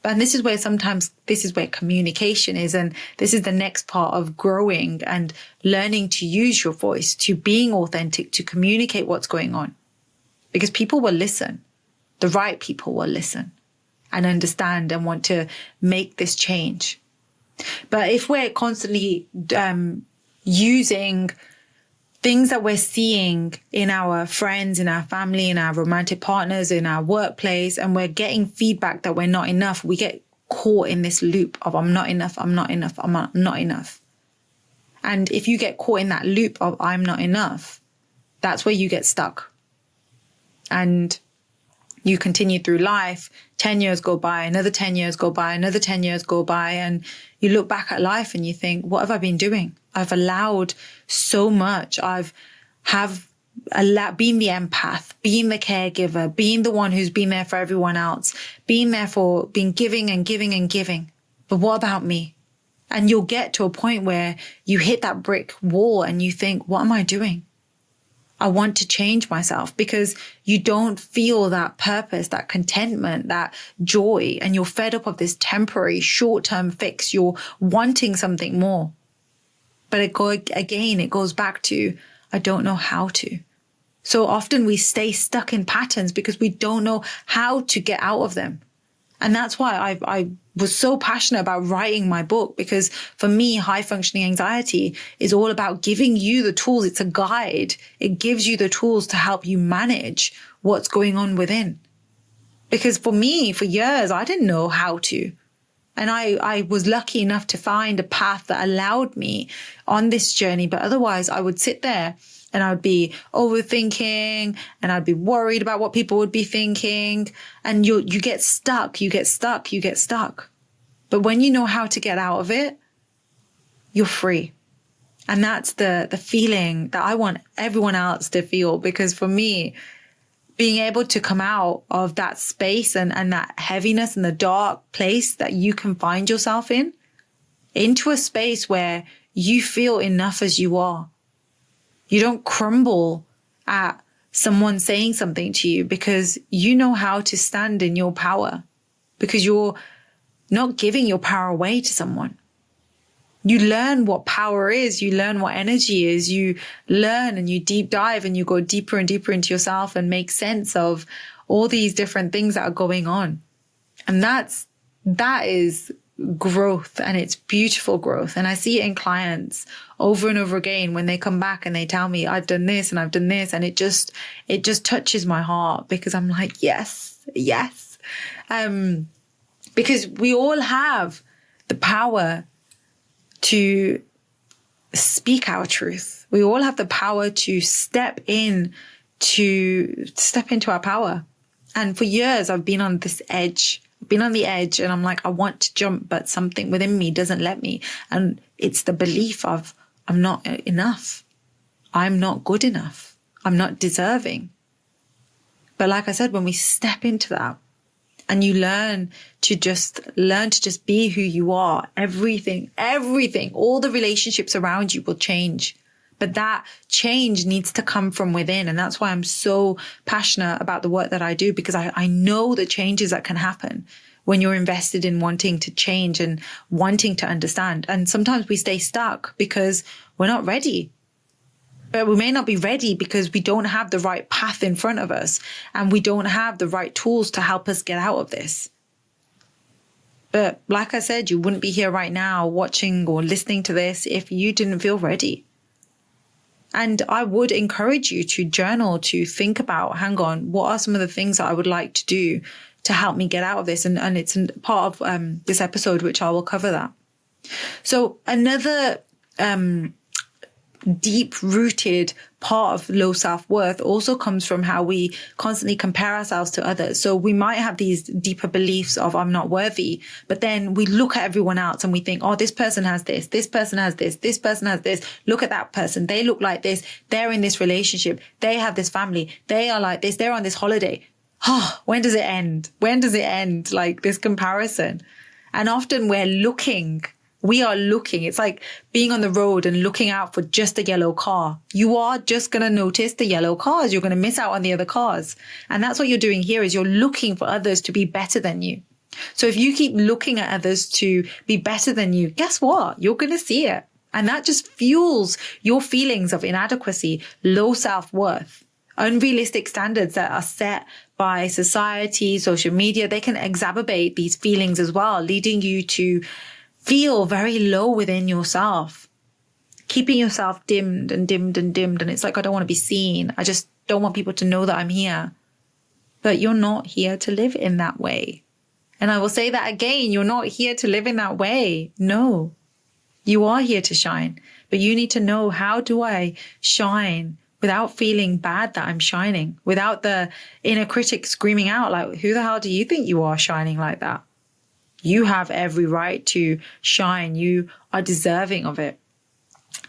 And this is where communication is. And this is the next part of growing and learning to use your voice, to being authentic, to communicate what's going on. Because people will listen. The right people will listen and understand and want to make this change. But if we're constantly using things that we're seeing in our friends, in our family, in our romantic partners, in our workplace, and we're getting feedback that we're not enough, we get caught in this loop of I'm not enough, I'm not enough, I'm not enough. And if you get caught in that loop of I'm not enough, that's where you get stuck. And you continue through life, 10 years go by, another 10 years go by, another 10 years go by, and you look back at life and you think, what have I been doing? I've allowed so much. I've been the empath, being the caregiver, being the one who's been there for everyone else, being giving and giving and giving. But what about me? And you'll get to a point where you hit that brick wall and you think, what am I doing? I want to change myself, because you don't feel that purpose, that contentment, that joy, and you're fed up of this temporary short-term fix. You're wanting something more. But it goes back to, I don't know how to. So often we stay stuck in patterns because we don't know how to get out of them. And that's why I was so passionate about writing my book, because for me, high functioning anxiety is all about giving you the tools. It's a guide. It gives you the tools to help you manage what's going on within. Because for me, for years, I didn't know how to. And I was lucky enough to find a path that allowed me on this journey. But otherwise, I would sit there and I would be overthinking, and I'd be worried about what people would be thinking. And you get stuck. But when you know how to get out of it, you're free. And that's the feeling that I want everyone else to feel. Because for me, being able to come out of that space and that heaviness and the dark place that you can find yourself in, into a space where you feel enough as you are. You don't crumble at someone saying something to you, because you know how to stand in your power, because you're not giving your power away to someone. You learn what power is. You learn what energy is. You learn and you deep dive and you go deeper and deeper into yourself and make sense of all these different things that are going on. And that is growth, and it's beautiful growth. And I see it in clients over and over again when they come back and they tell me, I've done this and I've done this. And it just touches my heart, because I'm like, yes. Because we all have the power to speak our truth. We all have the power to step into our power. And for years, I've been on this edge. And I'm like, I want to jump, but something within me doesn't let me. And it's the belief of, I'm not enough. I'm not good enough. I'm not deserving. But like I said, when we step into that and you learn to just be who you are, everything, all the relationships around you will change. But that change needs to come from within. And that's why I'm so passionate about the work that I do, because I know the changes that can happen when you're invested in wanting to change and wanting to understand. And sometimes we stay stuck because we're not ready. But we may not be ready because we don't have the right path in front of us, and we don't have the right tools to help us get out of this. But like I said, you wouldn't be here right now watching or listening to this if you didn't feel ready. And I would encourage you to journal, to think about, hang on, what are some of the things that I would like to do to help me get out of this? And it's part of this episode, which I will cover that. So another deep-rooted part of low self-worth also comes from how we constantly compare ourselves to others. So we might have these deeper beliefs of I'm not worthy, but then we look at everyone else and we think, oh, this person has this person has this person has this. Look at that person. They look like this. They're in this relationship. They have this family. They are like this. They're on this holiday. Oh, when does it end? Like this comparison. And often we are looking. It's like being on the road and looking out for just a yellow car. You are just going to notice the yellow cars. You're going to miss out on the other cars. And that's what you're doing here, is you're looking for others to be better than you. So if you keep looking at others to be better than you, guess what? You're going to see it. And that just fuels your feelings of inadequacy, low self-worth, unrealistic standards that are set by society, social media. They can exacerbate these feelings as well, leading you to feel very low within yourself, keeping yourself dimmed and dimmed and dimmed. And it's like, I don't want to be seen. I just don't want people to know that I'm here. But you're not here to live in that way. And I will say that again, you're not here to live in that way. No, you are here to shine. But you need to know, how do I shine without feeling bad that I'm shining, without the inner critic screaming out like, who the hell do you think you are shining like that? You have every right to shine. You are deserving of it.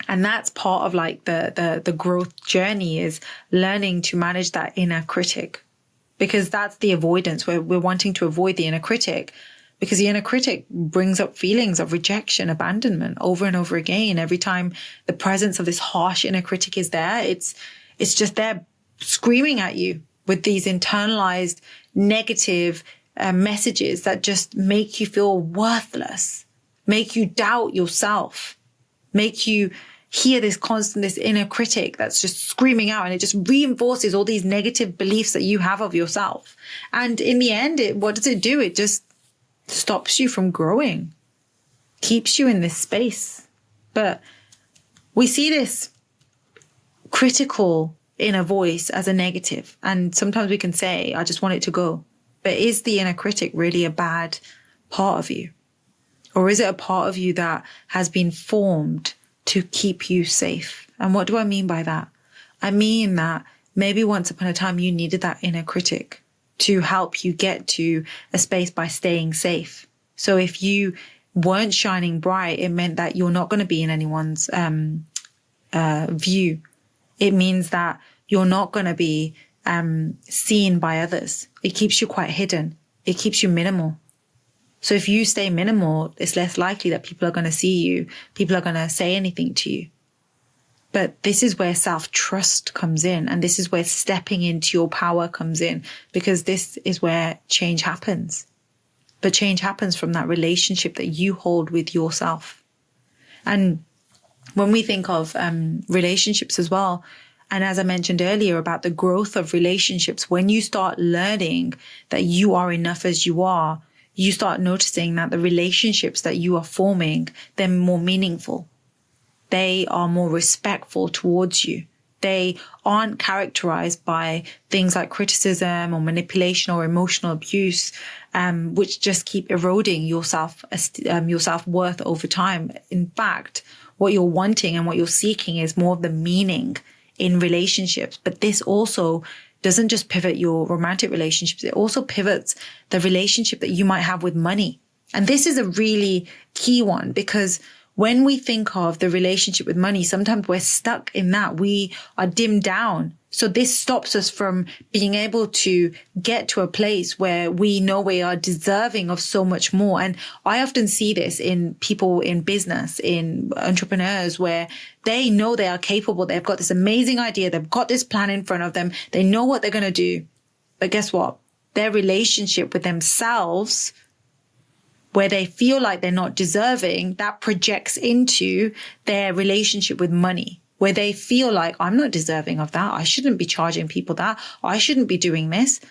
And that's part of like the growth journey, is learning to manage that inner critic, because that's the avoidance. We're wanting to avoid the inner critic, because the inner critic brings up feelings of rejection, abandonment over and over again. Every time the presence of this harsh inner critic is there, it's just there screaming at you with these internalized negative messages that just make you feel worthless, make you doubt yourself, make you hear this inner critic that's just screaming out, and it just reinforces all these negative beliefs that you have of yourself. And in the end, what does it do? It just stops you from growing, keeps you in this space. But we see this critical inner voice as a negative. And sometimes we can say, I just want it to go. But is the inner critic really a bad part of you? Or is it a part of you that has been formed to keep you safe? And what do I mean by that? I mean that maybe once upon a time you needed that inner critic to help you get to a space by staying safe. So if you weren't shining bright, it meant that you're not going to be in anyone's view. It means that you're not going to be seen by others. It keeps you quite hidden. It keeps you minimal. So if you stay minimal, it's less likely that people are going to see you. People are going to say anything to you. But this is where self-trust comes in. And this is where stepping into your power comes in, because this is where change happens. But change happens from that relationship that you hold with yourself. And when we think of relationships as well, and as I mentioned earlier about the growth of relationships, when you start learning that you are enough as you are, you start noticing that the relationships that you are forming, they're more meaningful. They are more respectful towards you. They aren't characterized by things like criticism or manipulation or emotional abuse, which just keep eroding your self-worth over time. In fact, what you're wanting and what you're seeking is more of the meaning in relationships. But this also doesn't just pivot your romantic relationships. It also pivots the relationship that you might have with money. And this is a really key one, because when we think of the relationship with money, sometimes we're stuck in that. We are dimmed down. So this stops us from being able to get to a place where we know we are deserving of so much more. And I often see this in people in business, in entrepreneurs, where they know they are capable. They've got this amazing idea. They've got this plan in front of them. They know what they're going to do. But guess what? Their relationship with themselves, where they feel like they're not deserving, that projects into their relationship with money, where they feel like, I'm not deserving of that. I shouldn't be charging people that. I shouldn't be doing this.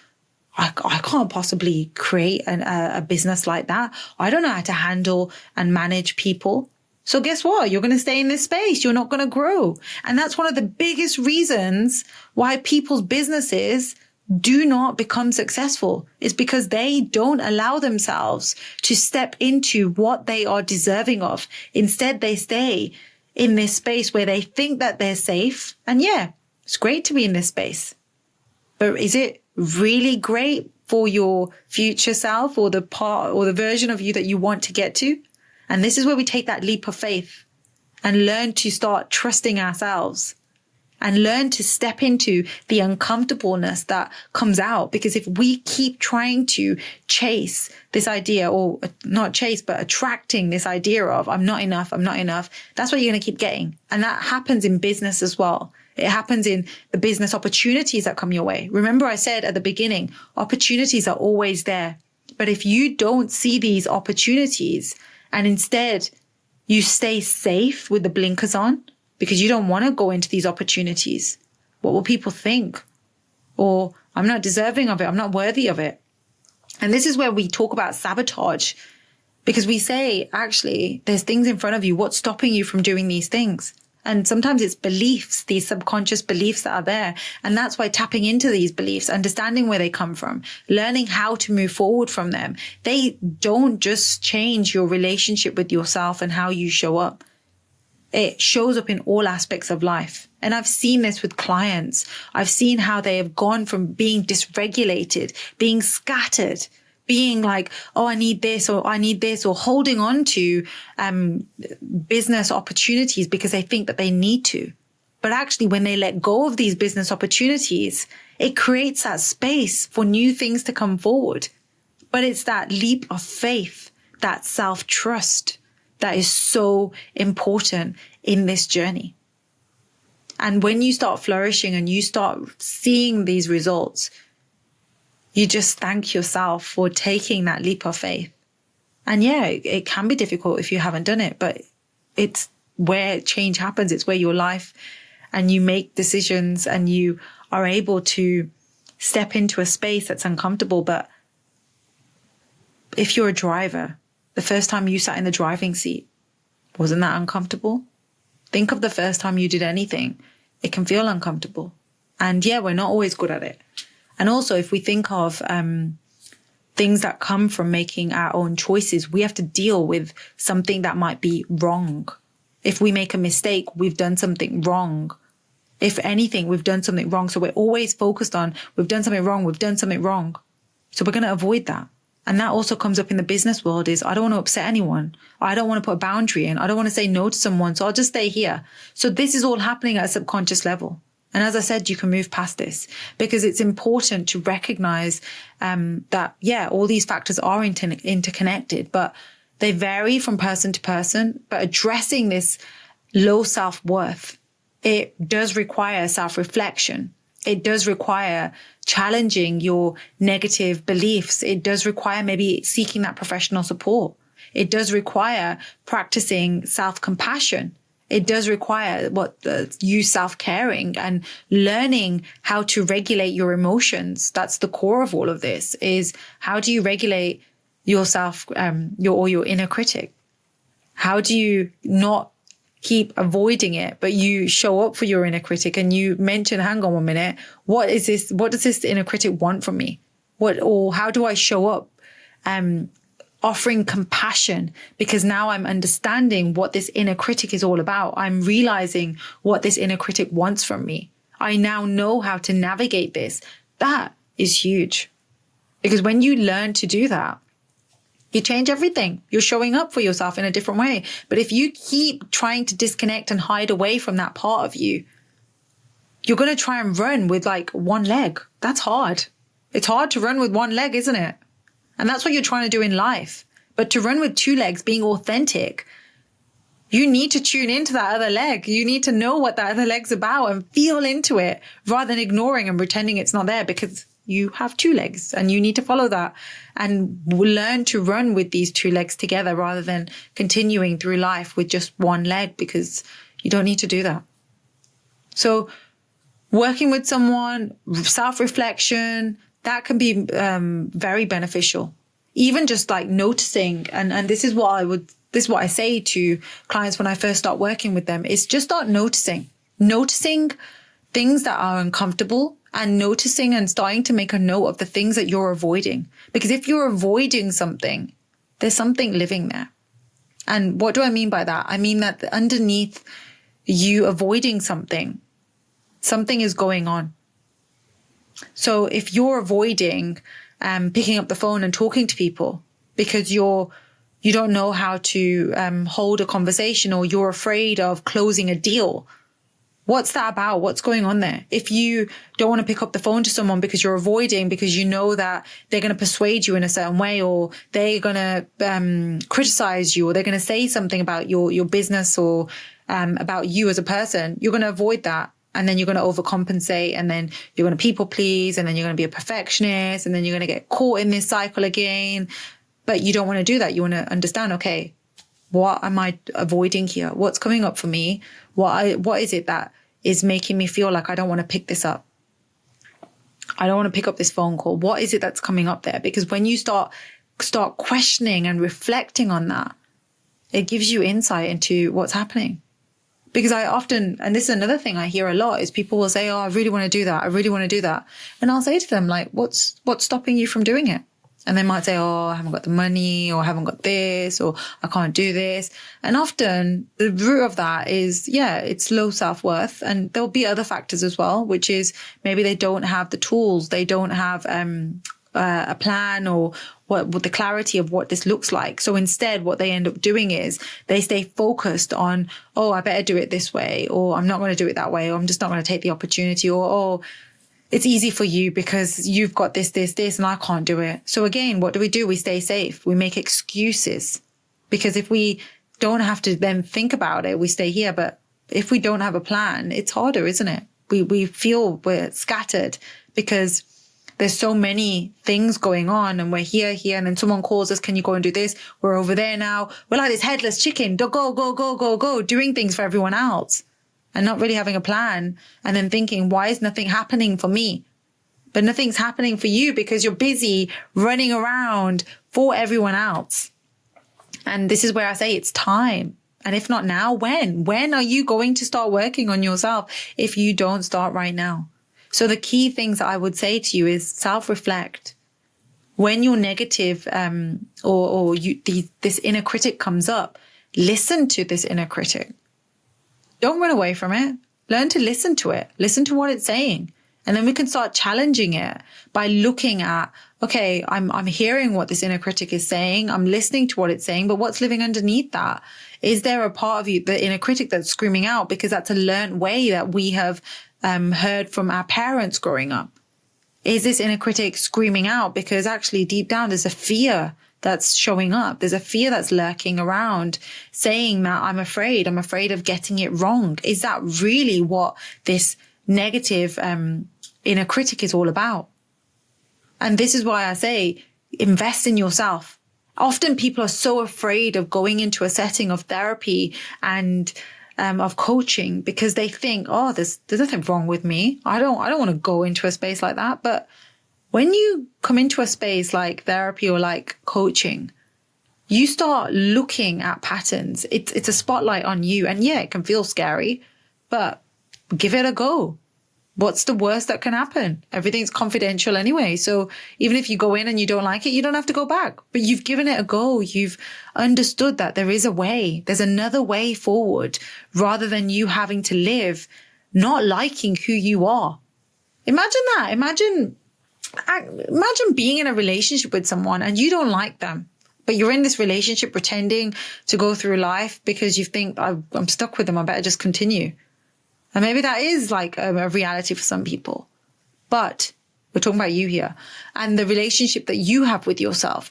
I can't possibly create a business like that. I don't know how to handle and manage people. So guess what? You're going to stay in this space. You're not going to grow. And that's one of the biggest reasons why people's businesses do not become successful. Is because they don't allow themselves to step into what they are deserving of. Instead, they stay in this space where they think that they're safe. And yeah, it's great to be in this space. But is it really great for your future self, or the part or the version of you that you want to get to? And this is where we take that leap of faith and learn to start trusting ourselves and learn to step into the uncomfortableness that comes out. Because if we keep trying to chase this idea, or not chase, but attracting this idea of I'm not enough, that's what you're going to keep getting. And that happens in business as well. It happens in the business opportunities that come your way. Remember, I said at the beginning, opportunities are always there. But if you don't see these opportunities and instead you stay safe with the blinkers on, because you don't want to go into these opportunities, what will people think? Or I'm not deserving of it. I'm not worthy of it. And this is where we talk about sabotage, because we say, actually, there's things in front of you. What's stopping you from doing these things? And sometimes it's beliefs, these subconscious beliefs that are there. And that's why tapping into these beliefs, understanding where they come from, learning how to move forward from them, they don't just change your relationship with yourself and how you show up. It shows up in all aspects of life. And I've seen this with clients. I've seen how they have gone from being dysregulated, being scattered, being like, oh, I need this, or holding on to business opportunities because they think that they need to. But actually, when they let go of these business opportunities, it creates that space for new things to come forward. But it's that leap of faith, that self-trust that is so important in this journey. And when you start flourishing and you start seeing these results, you just thank yourself for taking that leap of faith. And yeah, it can be difficult if you haven't done it, but it's where change happens. It's where your life and you make decisions and you are able to step into a space that's uncomfortable. But if you're a driver, the first time you sat in the driving seat, wasn't that uncomfortable? Think of the first time you did anything. It can feel uncomfortable. And yeah, we're not always good at it. And also, if we think of things that come from making our own choices, we have to deal with something that might be wrong. If we make a mistake, we've done something wrong. If anything, we've done something wrong. So we're always focused on, we've done something wrong. So we're going to avoid that. And that also comes up in the business world is, I don't want to upset anyone. I don't want to put a boundary in. I don't want to say no to someone. So I'll just stay here. So this is all happening at a subconscious level. And as I said, you can move past this because it's important to recognize that, yeah, all these factors are interconnected, but they vary from person to person. But addressing this low self-worth, it does require self-reflection. It does require challenging your negative beliefs. It does require maybe seeking that professional support. It does require practicing self-compassion. It does require you self-caring and learning how to regulate your emotions. That's the core of all of this, is how do you regulate yourself, your inner critic? How do you not keep avoiding it, but you show up for your inner critic and you mention, hang on 1 minute, what is this? What does this inner critic want from me? Or how do I show up? Offering compassion, because now I'm understanding what this inner critic is all about. I'm realizing what this inner critic wants from me. I now know how to navigate this. That is huge. Because when you learn to do that, you change everything. You're showing up for yourself in a different way. But if you keep trying to disconnect and hide away from that part of you, you're going to try and run with like one leg. That's hard. It's hard to run with one leg, isn't it? And that's what you're trying to do in life. But to run with two legs, being authentic, you need to tune into that other leg. You need to know what that other leg's about and feel into it rather than ignoring and pretending it's not there, because you have two legs and you need to follow that and learn to run with these two legs together rather than continuing through life with just one leg, because you don't need to do that. So working with someone, self-reflection, that can be very beneficial. Even just like noticing, and this is what I say to clients when I first start working with them, is just start noticing things that are uncomfortable, and noticing and starting to make a note of the things that you're avoiding. Because if you're avoiding something, there's something living there. And what do I mean by that? I mean that underneath you avoiding something is going on. So if you're avoiding picking up the phone and talking to people because you don't know how to hold a conversation, or you're afraid of closing a deal, what's that about? What's going on there? If you don't want to pick up the phone to someone because you're avoiding, because you know that they're going to persuade you in a certain way, or they're going to criticize you, or they're going to say something about your business or about you as a person, you're going to avoid that. And then you're going to overcompensate, and then you're going to people please, and then you're going to be a perfectionist, and then you're going to get caught in this cycle again. But you don't want to do that. You want to understand, okay, what am I avoiding here? What's coming up for me? What is it that is making me feel like I don't want to pick this up? I don't want to pick up this phone call. What is it that's coming up there? Because when you start questioning and reflecting on that, it gives you insight into what's happening. Because I often, and this is another thing I hear a lot, is people will say, oh, I really want to do that. I really want to do that. And I'll say to them, like, what's stopping you from doing it? And they might say, oh, I haven't got the money, or I haven't got this, or I can't do this. And often the root of that is, it's low self-worth. And there'll be other factors as well, which is maybe they don't have the tools. They don't have a plan or what the clarity of what this looks like. So instead, what they end up doing is they stay focused on, oh, I better do it this way, or I'm not going to do it that way, or I'm just not going to take the opportunity, or, oh, it's easy for you because you've got this, and I can't do it. So again, what do? We stay safe. We make excuses, because if we don't have to then think about it, we stay here. But if we don't have a plan, it's harder, isn't it? We feel we're scattered because there's so many things going on, and we're here, and then someone calls us, can you go and do this? We're over there now. We're like this headless chicken, go, doing things for everyone else and not really having a plan, and then thinking, why is nothing happening for me? But nothing's happening for you because you're busy running around for everyone else. And this is where I say it's time. And if not now, when? When are you going to start working on yourself if you don't start right now? So the key things that I would say to you is self-reflect. When you're negative, this inner critic comes up, listen to this inner critic. Don't run away from it. Learn to listen to it. Listen to what it's saying. And then we can start challenging it by looking at, okay, I'm hearing what this inner critic is saying. I'm listening to what it's saying, but what's living underneath that? Is there a part of you, the inner critic, that's screaming out because that's a learned way that we have heard from our parents growing up? Is this inner critic screaming out because actually deep down there's a fear that's showing up? There's a fear that's lurking around saying that I'm afraid of getting it wrong. Is that really what this negative inner critic is all about? And this is why I say invest in yourself. Often people are so afraid of going into a setting of therapy and of coaching because they think, oh, there's nothing wrong with me. I don't want to go into a space like that. But when you come into a space like therapy or like coaching, you start looking at patterns. It's a spotlight on you. And yeah, it can feel scary, but give it a go. What's the worst that can happen? Everything's confidential anyway. So even if you go in and you don't like it, you don't have to go back. But you've given it a go. You've understood that there is a way. There's another way forward rather than you having to live not liking who you are. Imagine that. Imagine being in a relationship with someone and you don't like them, but you're in this relationship pretending to go through life because you think, I'm stuck with them. I better just continue. And maybe that is like a reality for some people, but we're talking about you here and the relationship that you have with yourself.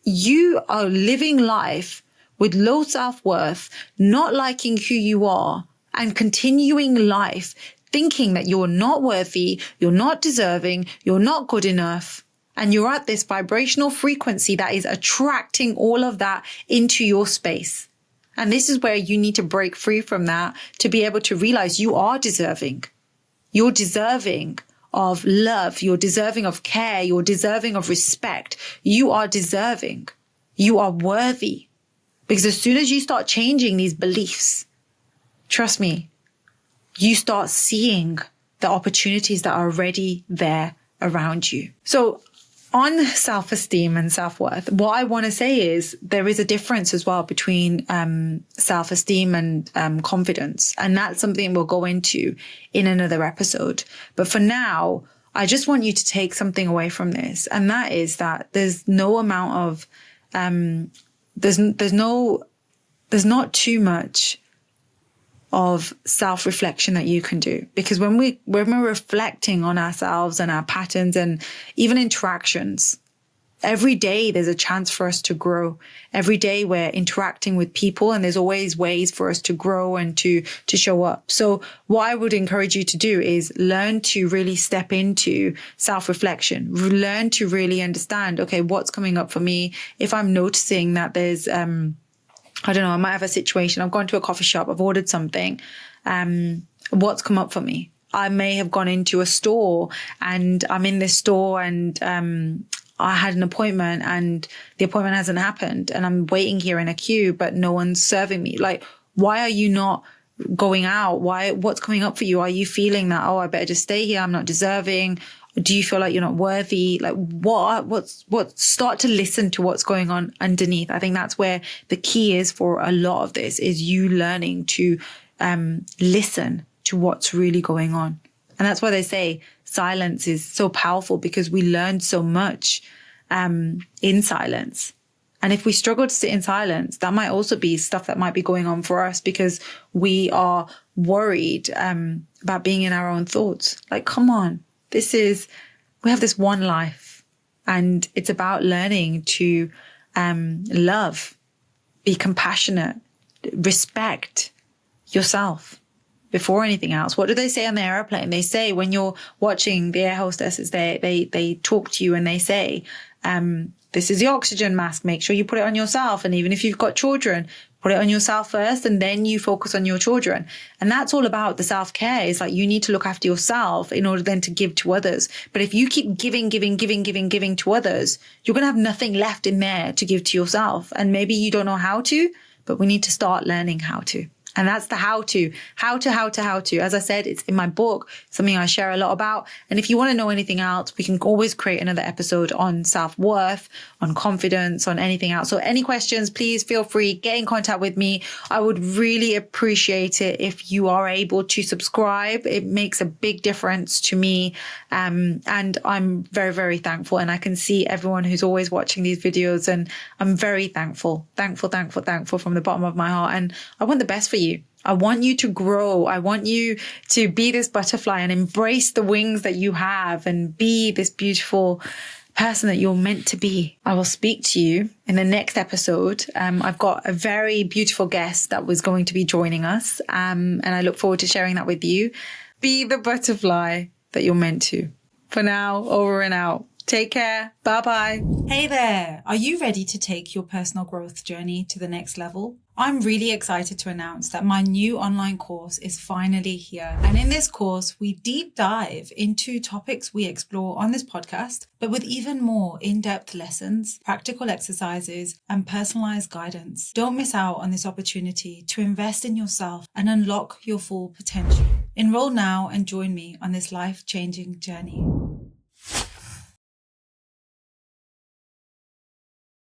You are living life with low self-worth, not liking who you are, and continuing life thinking that you're not worthy, you're not deserving, you're not good enough. And you're at this vibrational frequency that is attracting all of that into your space. And this is where you need to break free from that to be able to realize you are deserving. You're deserving of love. You're deserving of care. You're deserving of respect. You are deserving. You are worthy. Because as soon as you start changing these beliefs, trust me, you start seeing the opportunities that are already there around you. So on self-esteem and self-worth, what I want to say is there is a difference as well between self-esteem and confidence. And that's something we'll go into in another episode. But for now, I just want you to take something away from this. And that is that there's no amount of, there's not too much of self-reflection that you can do. Because when we're reflecting on ourselves and our patterns and even interactions, every day there's a chance for us to grow. Every day we're interacting with people and there's always ways for us to grow and to show up. So what I would encourage you to do is learn to really step into self-reflection, learn to really understand, okay, what's coming up for me? If I'm noticing that there's, I don't know, I might have a situation. I've gone to a coffee shop. I've ordered something. What's come up for me? I may have gone into a store and I'm in this store and I had an appointment and the appointment hasn't happened and I'm waiting here in a queue, but no one's serving me. Like, why are you not going out? What's coming up for you? Are you feeling that, oh, I better just stay here, I'm not deserving? Do you feel like you're not worthy? Like what start to listen to what's going on underneath. I think that's where the key is for a lot of this, is you learning to listen to what's really going on. And that's why they say silence is so powerful, because we learn so much in silence. And if we struggle to sit in silence, that might also be stuff that might be going on for us, because we are worried about being in our own thoughts. Like, come on, we have this one life, and it's about learning to love, be compassionate, respect yourself before anything else. What do they say on the airplane? They say, when you're watching the air hostesses, they talk to you and they say, this is the oxygen mask. Make sure you put it on yourself. And even if you've got children, put it on yourself first, and then you focus on your children. And that's all about the self-care. It's like, you need to look after yourself in order then to give to others. But if you keep giving to others, you're going to have nothing left in there to give to yourself. And maybe you don't know how to, but we need to start learning how to. And that's the how to. As I said, it's in my book, something I share a lot about. And if you want to know anything else, we can always create another episode on self-worth, on confidence, on anything else. So any questions, please feel free, get in contact with me. I would really appreciate it if you are able to subscribe. It makes a big difference to me. And I'm very, very thankful. And I can see everyone who's always watching these videos, and I'm very thankful from the bottom of my heart. And I want the best for you. I want you to grow. I want you to be this butterfly and embrace the wings that you have and be this beautiful person that you're meant to be. I will speak to you in the next episode. I've got a very beautiful guest that was going to be joining us. And I look forward to sharing that with you. Be the butterfly that you're meant to. For now, over and out. Take care. Bye-bye. Hey there. Are you ready to take your personal growth journey to the next level? I'm really excited to announce that my new online course is finally here. And in this course, we deep dive into topics we explore on this podcast, but with even more in-depth lessons, practical exercises, and personalized guidance. Don't miss out on this opportunity to invest in yourself and unlock your full potential. Enroll now and join me on this life-changing journey.